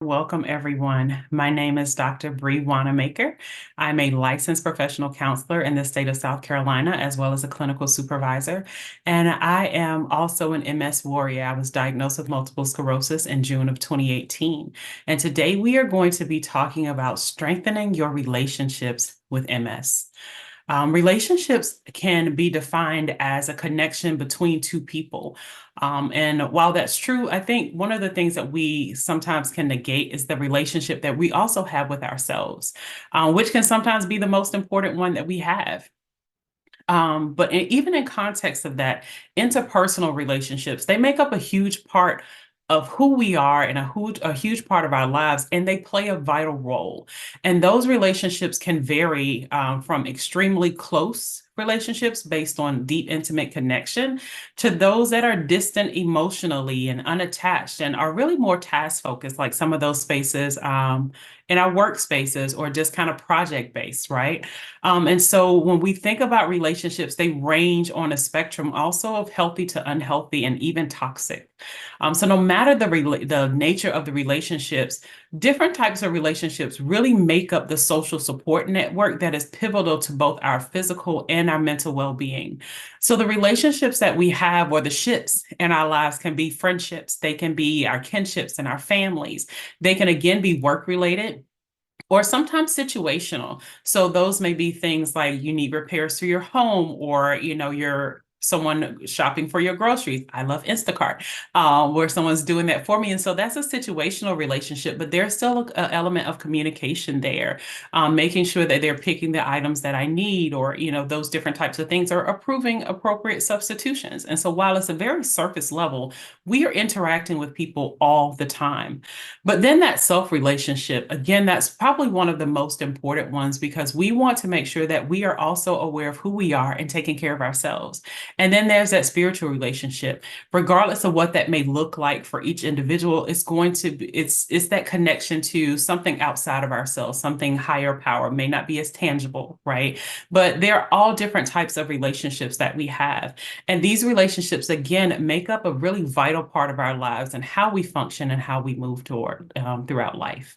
Welcome, everyone. My name is Dr. Bree Wanamaker. I'm a licensed professional counselor in the state of South Carolina, as well as a clinical supervisor. And I am also an MS warrior. I was diagnosed with multiple sclerosis in June of 2018. And today we are going to be talking about strengthening your relationships with MS. Relationships can be defined as a connection between two people. And while that's true, I think one of the things that we sometimes can negate is the relationship that we also have with ourselves, which can sometimes be the most important one that we have. But even in context of that, interpersonal relationships, they make up a huge part of who we are and a huge part of our lives, and they play a vital role. And those relationships can vary from extremely close relationships based on deep, intimate connection to those that are distant emotionally and unattached and are really more task focused, like some of those spaces in our workspaces or just kind of project based, right? And so when we think about relationships, they range on a spectrum also of healthy to unhealthy and even toxic. So no matter the nature of the relationships, different types of relationships really make up the social support network that is pivotal to both our physical and our mental well-being. So the relationships that we have or the ships in our lives can be friendships, they can be our kinships and our families. They can again be work related or sometimes situational. So those may be things like you need repairs to your home, or you're someone shopping for your groceries. I love Instacart, where someone's doing that for me. And so that's a situational relationship, but there's still an element of communication there, making sure that they're picking the items that I need, or those different types of things, or approving appropriate substitutions. And so while it's a very surface level, we are interacting with people all the time. But then that self relationship, again, that's probably one of the most important ones, because we want to make sure that we are also aware of who we are and taking care of ourselves. And then there's that spiritual relationship. Regardless of what that may look like for each individual, it's going to be, it's that connection to something outside of ourselves, something higher power, may not be as tangible, right? But there are all different types of relationships that we have. And these relationships, again, make up a really vital part of our lives and how we function and how we move toward throughout life.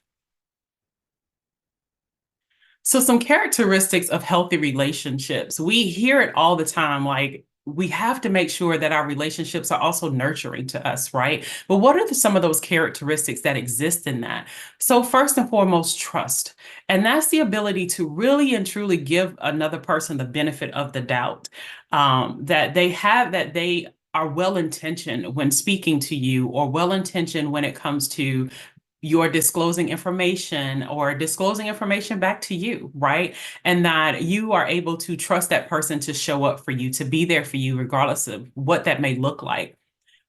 So some characteristics of healthy relationships. We hear it all the time, like we have to make sure that our relationships are also nurturing to us, right? But what are some of those characteristics that exist in that? So first and foremost, trust. And that's the ability to really and truly give another person the benefit of the doubt, that they are well intentioned when speaking to you, or well intentioned when it comes to you're disclosing information or disclosing information back to you, right? And that you are able to trust that person to show up for you, to be there for you, regardless of what that may look like.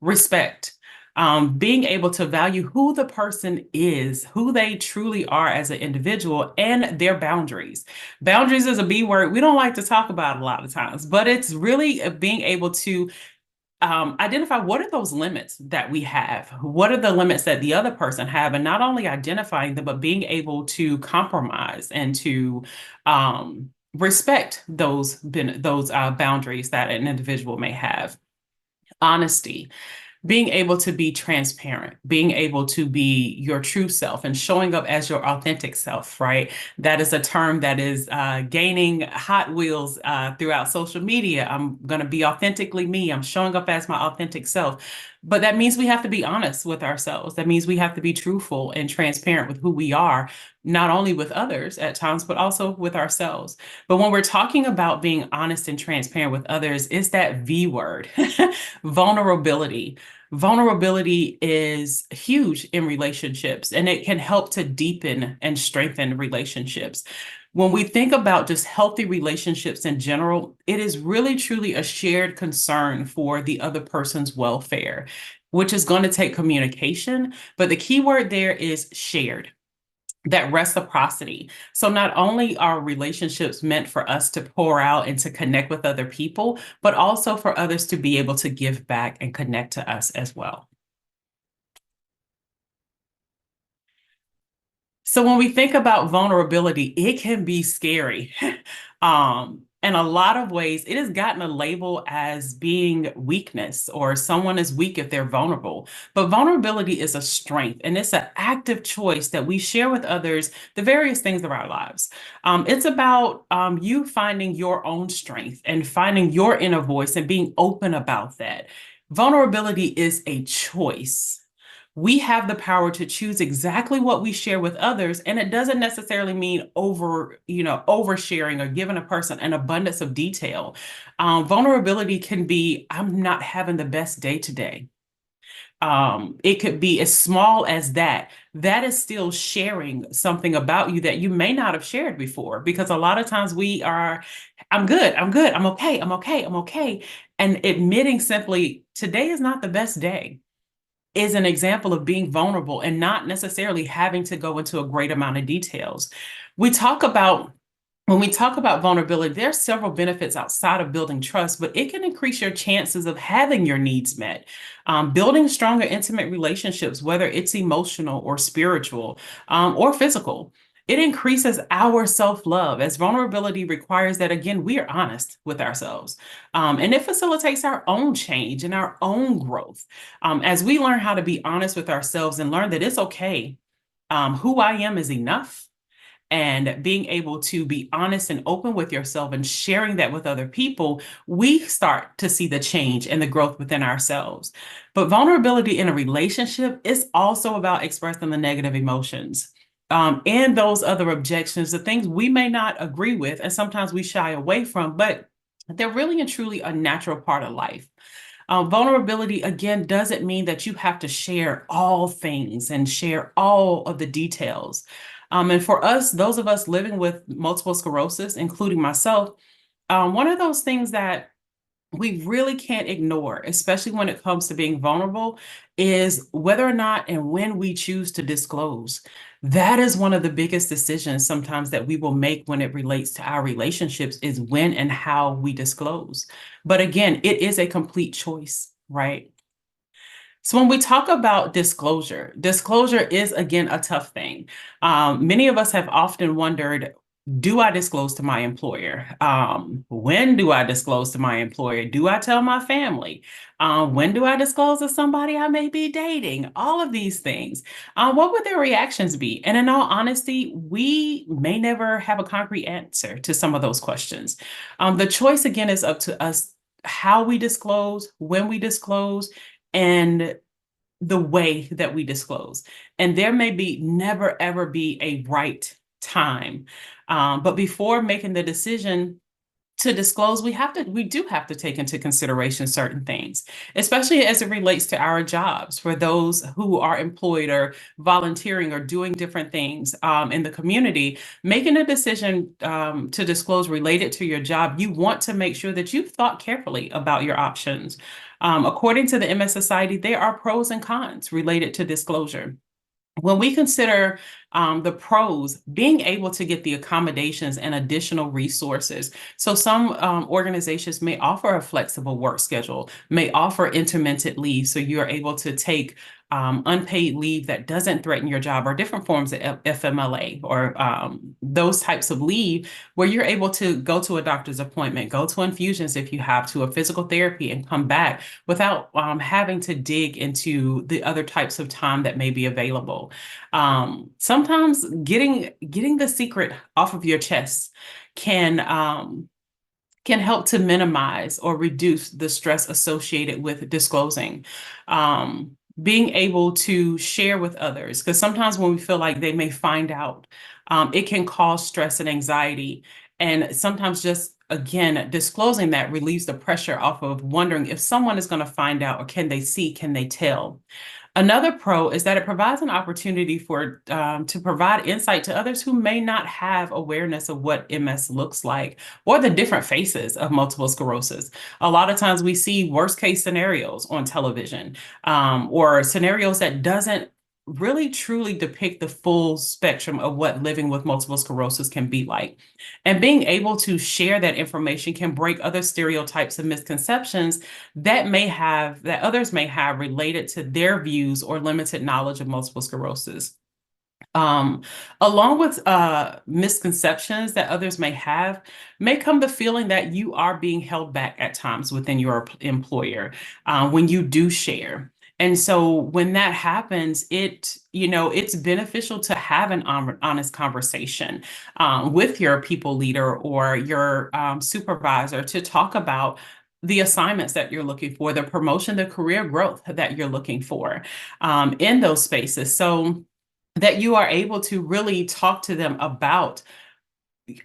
Respect. Being able to value who the person is, who they truly are as an individual, and their boundaries. Boundaries is a B word we don't like to talk about a lot of times, but it's really being able to identify what are those limits that we have? What are the limits that the other person have? And not only identifying them, but being able to compromise and to respect those boundaries that an individual may have. Honesty, being able to be transparent, being able to be your true self and showing up as your authentic self, right? That is a term that is gaining hot wheels throughout social media. I'm going to be authentically me. I'm showing up as my authentic self. But that means we have to be honest with ourselves. That means we have to be truthful and transparent with who we are, not only with others at times, but also with ourselves. But when we're talking about being honest and transparent with others, it's that V word, vulnerability. Vulnerability is huge in relationships, and it can help to deepen and strengthen relationships. When we think about just healthy relationships in general, it is really truly a shared concern for the other person's welfare, which is going to take communication. But the key word there is shared, that reciprocity. So not only are relationships meant for us to pour out and to connect with other people, but also for others to be able to give back and connect to us as well. So when we think about vulnerability, it can be scary. in a lot of ways, it has gotten a label as being weakness, or someone is weak if they're vulnerable. But vulnerability is a strength, and it's an active choice that we share with others the various things of our lives. It's about you finding your own strength and finding your inner voice and being open about that. Vulnerability is a choice. We have the power to choose exactly what we share with others, and it doesn't necessarily mean oversharing or giving a person an abundance of detail. Vulnerability can be, I'm not having the best day today. It could be as small as that. That is still sharing something about you that you may not have shared before, because a lot of times we are, I'm good, I'm good, I'm okay, I'm okay, I'm okay. And admitting simply, today is not the best day, is an example of being vulnerable and not necessarily having to go into a great amount of details. We talk about When we talk about vulnerability, there are several benefits outside of building trust, but it can increase your chances of having your needs met. Building stronger, intimate relationships, whether it's emotional or spiritual, or physical. It increases our self-love, as vulnerability requires that, again, we are honest with ourselves. And it facilitates our own change and our own growth. As we learn how to be honest with ourselves and learn that it's okay, who I am is enough, and being able to be honest and open with yourself and sharing that with other people, we start to see the change and the growth within ourselves. But vulnerability in a relationship is also about expressing the negative emotions. And those other objections, the things we may not agree with, and sometimes we shy away from, but they're really and truly a natural part of life. Vulnerability, again, doesn't mean that you have to share all things and share all of the details. And for us, those of us living with multiple sclerosis, including myself, one of those things that we really can't ignore, especially when it comes to being vulnerable, is whether or not and when we choose to disclose. That is one of the biggest decisions sometimes that we will make when it relates to our relationships, is when and how we disclose. But again, it is a complete choice, right? So when we talk about disclosure, disclosure is, again, a tough thing. Many of us have often wondered, do I disclose to my employer? When do I disclose to my employer? Do I tell my family? When do I disclose to somebody I may be dating? All of these things. What would their reactions be? And in all honesty, we may never have a concrete answer to some of those questions. The choice, again, is up to us, how we disclose, when we disclose, and the way that we disclose. And there may be never ever be a right time. But before making the decision to disclose, we do have to take into consideration certain things, especially as it relates to our jobs. For those who are employed or volunteering or doing different things in the community, making a decision to disclose related to your job, you want to make sure that you've thought carefully about your options. According to the MS Society, there are pros and cons related to disclosure. When we consider the pros, being able to get the accommodations and additional resources. So some organizations may offer a flexible work schedule, may offer intermittent leave, so you're able to take unpaid leave that doesn't threaten your job, or different forms of FMLA, or those types of leave, where you're able to go to a doctor's appointment, go to infusions if you have to, a physical therapy, and come back without having to dig into the other types of time that may be available. Sometimes getting the secret off of your chest can help to minimize or reduce the stress associated with disclosing. Being able to share with others, because sometimes when we feel like they may find out, it can cause stress and anxiety. And sometimes just, again, disclosing that relieves the pressure off of wondering if someone is going to find out, or can they see, can they tell? Another pro is that it provides an opportunity to provide insight to others who may not have awareness of what MS looks like, or the different faces of multiple sclerosis. A lot of times we see worst case scenarios on television, or scenarios that doesn't really truly depict the full spectrum of what living with multiple sclerosis can be like. And being able to share that information can break other stereotypes and misconceptions that others may have related to their views or limited knowledge of multiple sclerosis. Um, Along with misconceptions that others may have, may come the feeling that you are being held back at times within your employer when you do share. And so when that happens, it's beneficial to have an honest conversation with your people leader or your supervisor to talk about the assignments that you're looking for, the promotion, the career growth that you're looking for in those spaces. So that you are able to really talk to them about,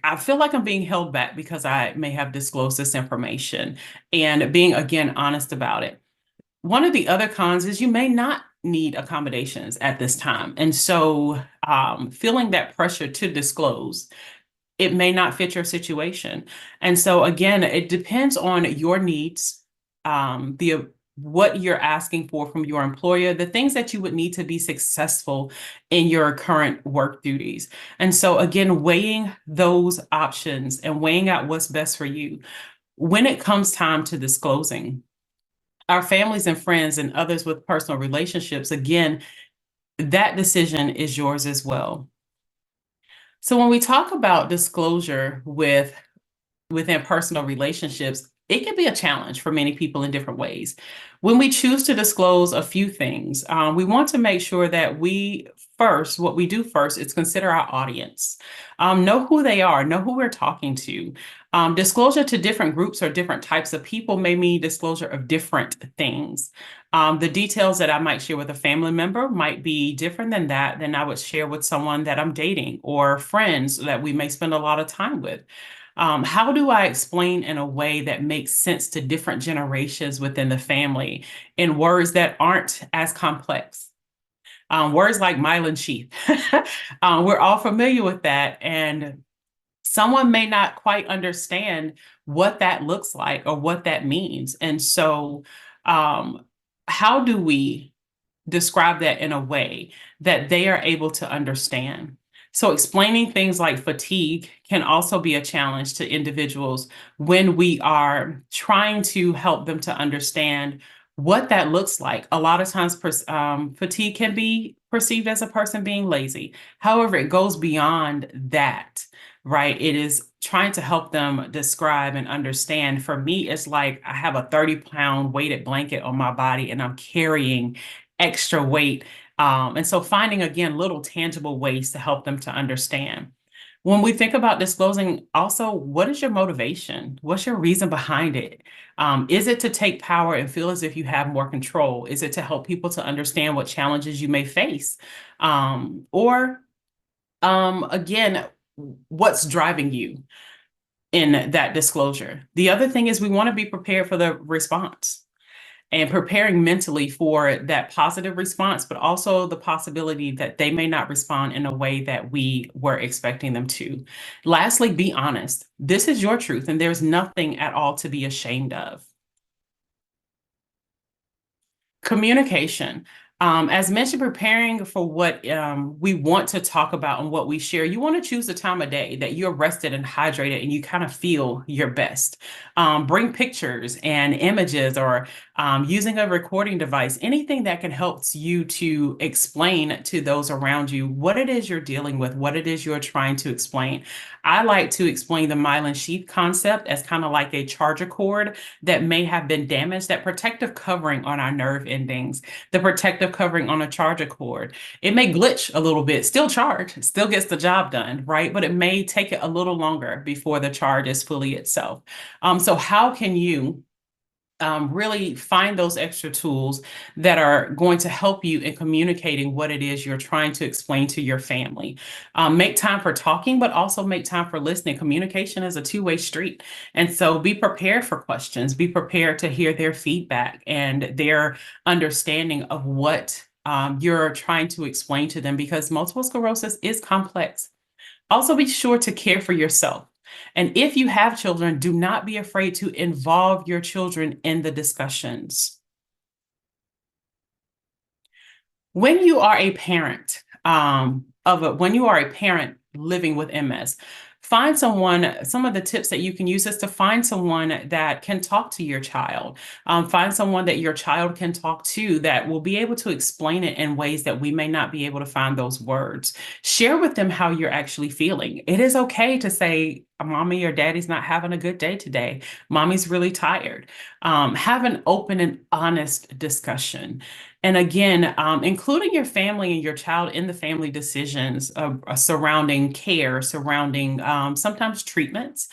I feel like I'm being held back because I may have disclosed this information, and being again honest about it. One of the other cons is you may not need accommodations at this time. And so feeling that pressure to disclose, it may not fit your situation. And so again, it depends on your needs, the what you're asking for from your employer, the things that you would need to be successful in your current work duties. And so again, weighing those options and weighing out what's best for you. When it comes time to disclosing, our families and friends and others with personal relationships, again, that decision is yours as well. So when we talk about disclosure within personal relationships, it can be a challenge for many people in different ways. When we choose to disclose a few things, we want to make sure that what we do first is consider our audience, know who they are, know who we're talking to. Disclosure to different groups or different types of people may mean disclosure of different things. The details that I might share with a family member might be different than I would share with someone that I'm dating or friends that we may spend a lot of time with. How do I explain in a way that makes sense to different generations within the family in words that aren't as complex? Words like myelin sheath. We're all familiar with that. And someone may not quite understand what that looks like or what that means. And so, how do we describe that in a way that they are able to understand? So, explaining things like fatigue can also be a challenge to individuals when we are trying to help them to understand what that looks like. A lot of times, fatigue can be perceived as a person being lazy. However, it goes beyond that, right? It is trying to help them describe and understand. For me, it's like I have a 30-pound weighted blanket on my body and I'm carrying extra weight. And so finding again little tangible ways to help them to understand. When we think about disclosing, also, what is your motivation? What's your reason behind it? Is it to take power and feel as if you have more control? Is it to help people to understand what challenges you may face? Or again, what's driving you in that disclosure? The other thing is we want to be prepared for the response and preparing mentally for that positive response, but also the possibility that they may not respond in a way that we were expecting them to. Lastly, be honest. This is your truth, and there's nothing at all to be ashamed of. Communication. As mentioned, preparing for what we want to talk about and what we share, you want to choose the time of day that you're rested and hydrated and you kind of feel your best. Bring pictures and images or using a recording device, anything that can help you to explain to those around you what it is you're dealing with, what it is you're trying to explain. I like to explain the myelin sheath concept as kind of like a charger cord that may have been damaged, that protective covering on our nerve endings, the protective covering on a charger cord. It may glitch a little bit, still charge, still gets the job done, right? But it may take it a little longer before the charge is fully itself. So how can you really find those extra tools that are going to help you in communicating what it is you're trying to explain to your family? Make time for talking, but also make time for listening. Communication is a two-way street. And so be prepared for questions, be prepared to hear their feedback and their understanding of what you're trying to explain to them, because multiple sclerosis is complex. Also, be sure to care for yourself. And if you have children, do not be afraid to involve your children in the discussions. When you are a parent living with MS, Find someone, some of the tips that you can use is to find someone that can talk to your child. Find someone that your child can talk to that will be able to explain it in ways that we may not be able to find those words. Share with them how you're actually feeling. It is okay to say, Mommy or Daddy's not having a good day today. Mommy's really tired. Have an open and honest discussion. And again, including your family and your child in the family decisions surrounding care, surrounding sometimes treatments,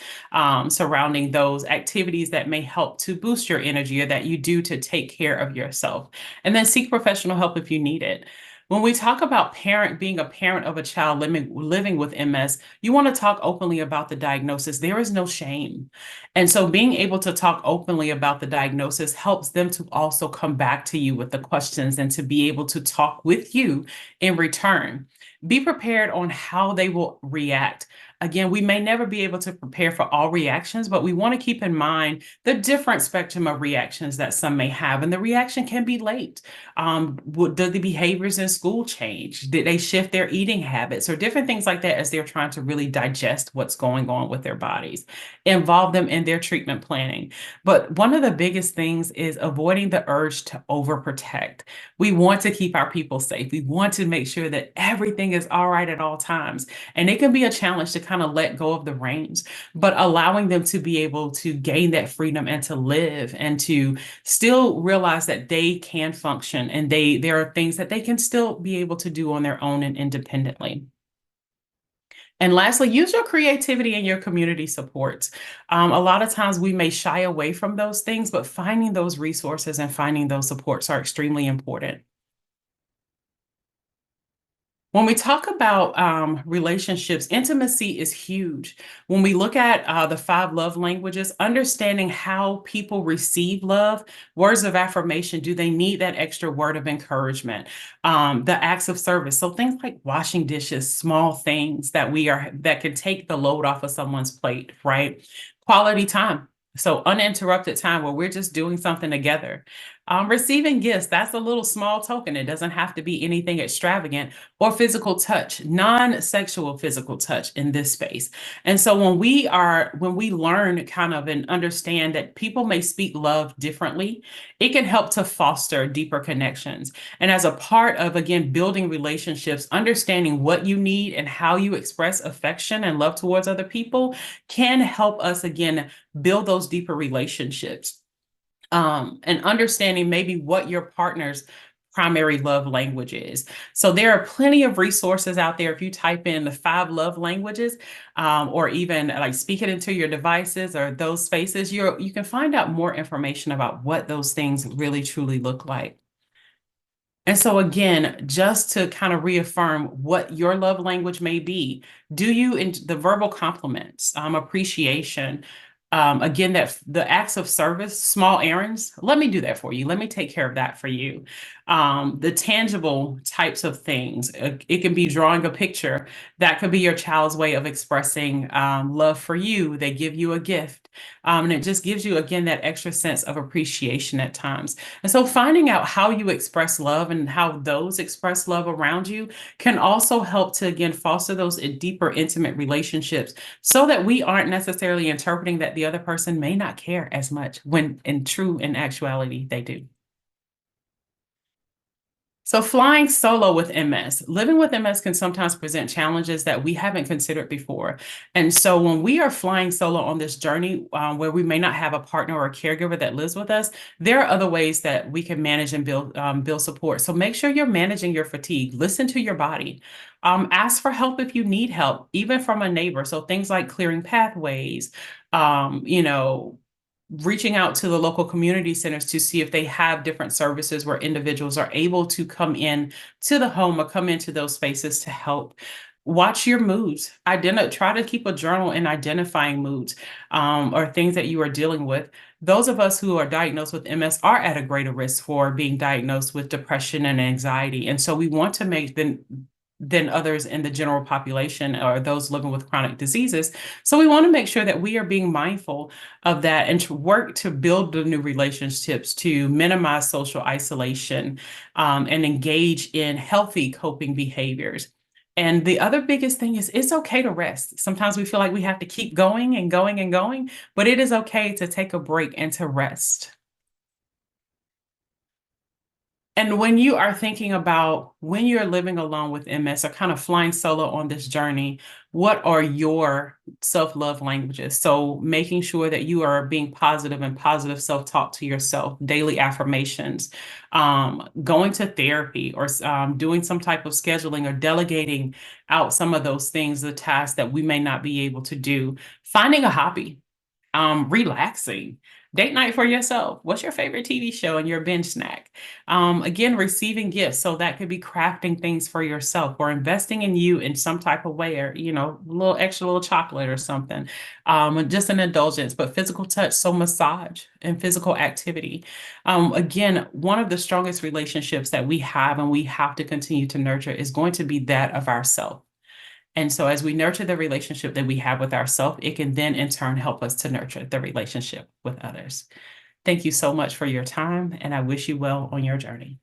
surrounding those activities that may help to boost your energy or that you do to take care of yourself. And then seek professional help if you need it. When we talk about being a parent of a child living with MS, you want to talk openly about the diagnosis. There is no shame. And so being able to talk openly about the diagnosis helps them to also come back to you with the questions and to be able to talk with you in return. Be prepared on how they will react. Again, we may never be able to prepare for all reactions, but we want to keep in mind the different spectrum of reactions that some may have. And the reaction can be late. Did the behaviors in school change? Did they shift their eating habits or different things like that as they're trying to really digest what's going on with their bodies? Involve them in their treatment planning. But one of the biggest things is avoiding the urge to overprotect. We want to keep our people safe. We want to make sure that everything is all right at all times. And it can be a challenge to kind of let go of the reins, but allowing them to be able to gain that freedom and to live and to still realize that they can function and there are things that they can still be able to do on their own and independently. And lastly, use your creativity and your community supports. A lot of times we may shy away from those things, but finding those resources and finding those supports are extremely important. When we talk about relationships, intimacy is huge. When we look at the five love languages, understanding how people receive love, words of affirmation, do they need that extra word of encouragement? The acts of service, so things like washing dishes, small things that can take the load off of someone's plate, right? Quality time. So uninterrupted time where we're just doing something together. Receiving gifts, that's a little small token. It doesn't have to be anything extravagant or physical touch, non-sexual physical touch in this space. And so when we learn kind of and understand that people may speak love differently, it can help to foster deeper connections. And as a part of, again, building relationships, understanding what you need and how you express affection and love towards other people can help us, again, build those deeper relationships. And understanding maybe what your partner's primary love language is. So there are plenty of resources out there. If you type in the five love languages, or even like speak it into your devices or those spaces, you can find out more information about what those things really truly look like. And so again, just to kind of reaffirm what your love language may be, do you in the verbal compliments, appreciation, again, that the acts of service, small errands, let me do that for you. Let me take care of that for you. The tangible types of things, it can be drawing a picture. That could be your child's way of expressing love for you. They give you a gift. And it just gives you, again, that extra sense of appreciation at times. And so finding out how you express love and how those express love around you can also help to, again, foster those deeper, intimate relationships so that we aren't necessarily interpreting that the other person may not care as much when in actuality, they do. So flying solo with MS, living with MS can sometimes present challenges that we haven't considered before. And so when we are flying solo on this journey, where we may not have a partner or a caregiver that lives with us, there are other ways that we can manage and build support. So make sure you're managing your fatigue. Listen to your body. Ask for help if you need help, even from a neighbor. So things like clearing pathways, you know, reaching out to the local community centers to see if they have different services where individuals are able to come in to the home or come into those spaces to help. Watch your moods. Try to keep a journal in identifying moods, or things that you are dealing with. Those of us who are diagnosed with MS are at a greater risk for being diagnosed with depression and anxiety. And so we want to make than others in the general population or those living with chronic diseases. So we want to make sure that we are being mindful of that and to work to build the new relationships to minimize social isolation, and engage in healthy coping behaviors. And the other biggest thing is it's okay to rest. Sometimes we feel like we have to keep going and going and going, but it is okay to take a break and to rest. And when you are thinking about when you're living alone with MS or kind of flying solo on this journey, what are your self-love languages? So making sure that you are being positive and positive self-talk to yourself, daily affirmations, going to therapy or doing some type of scheduling or delegating out some of those things, the tasks that we may not be able to do, finding a hobby, relaxing. Date night for yourself. What's your favorite TV show and your binge snack? Again, receiving gifts. So that could be crafting things for yourself or investing in you in some type of way, or, a little extra little chocolate or something. Just an indulgence, but physical touch. So massage and physical activity. Again, one of the strongest relationships that we have and we have to continue to nurture is going to be that of ourself. And so as we nurture the relationship that we have with ourselves, it can then in turn help us to nurture the relationship with others. Thank you so much for your time, and I wish you well on your journey.